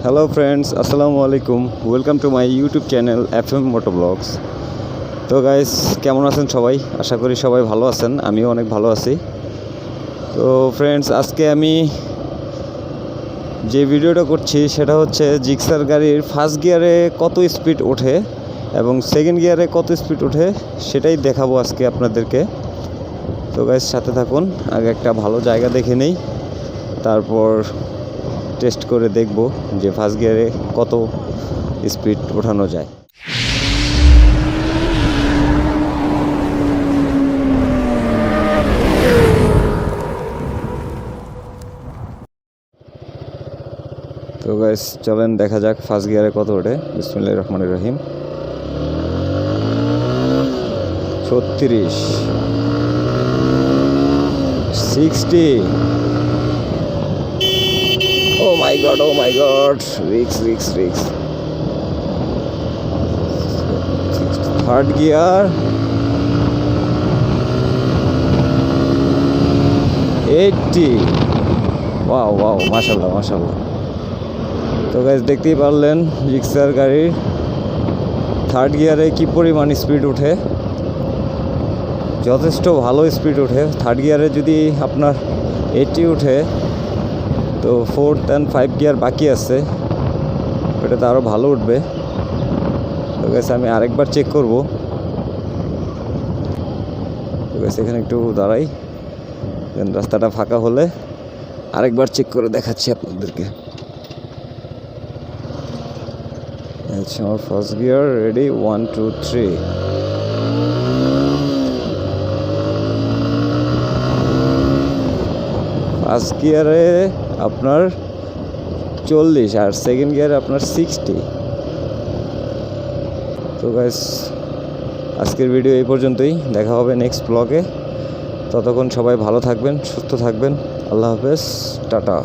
Hello friends, আসসালামু আলাইকুম। Welcome to my YouTube channel FM moto blogs. তো guys, কেমন আছেন সবাই? আশা করি সবাই ভালো আছেন, আমিও অনেক ভালো আছি। তো ফ্রেন্ডস, আজকে আমি যে ভিডিওটা করছি সেটা হচ্ছে জিক্সার গাড়ির ফার্স্ট গিয়ারে কত স্পিড ওঠে এবং সেকেন্ড গিয়ারে কত স্পিড ওঠে সেটাই দেখাবো আজকে আপনাদেরকে। তো গাইস, সাথে থাকুন। আগে একটা ভালো জায়গা দেখে নেই, তারপর টেস্ট করে দেখব যে ফার্স্ট গিয়ারে কত স্পিড ওঠানো যায়। তো গাইস, চলেন দেখা যাক ফার্স্ট গিয়ারে কত ওঠে। বিসমিল্লাহির রহমানির রহিম। 36, 60। Oh my god, risk. Third gear, 80। wow, মাশাআল্লাহ। তো গাইস, দেখতেই পারলেন জিক্সার গাড়ির থার্ড গিয়ারে কি পরিমাণ স্পিড ওঠে। যথেষ্ট ভালো স্পিড ওঠে। থার্ড গিয়ারে যদি আপনার 80 ওঠে, তো ফোর্থ অ্যান্ড 5 গিয়ার বাকি আছে, ওটাতে আরও ভালো উঠবে। তো গাইস, আমি আরেকবার চেক করব। তো গাইস, এখানে একটু দাঁড়াই, দেন রাস্তাটা ফাঁকা হলে আরেকবার চেক করে দেখাচ্ছি আপনাদেরকে। আচ্ছা, আমার ফার্স্ট গিয়ার রেডি, 1 2 3। ফার্স্ট গিয়ারে আপনার 40 আর সেকেন্ড গিয়ারে আপনার 60। তো গাইস, আজকের ভিডিও এই পর্যন্তই। দেখা হবে নেক্সট ব্লগে। ততক্ষণ সবাই ভালো থাকবেন, সুস্থ থাকবেন। আল্লাহ হাফেজ, টাটা।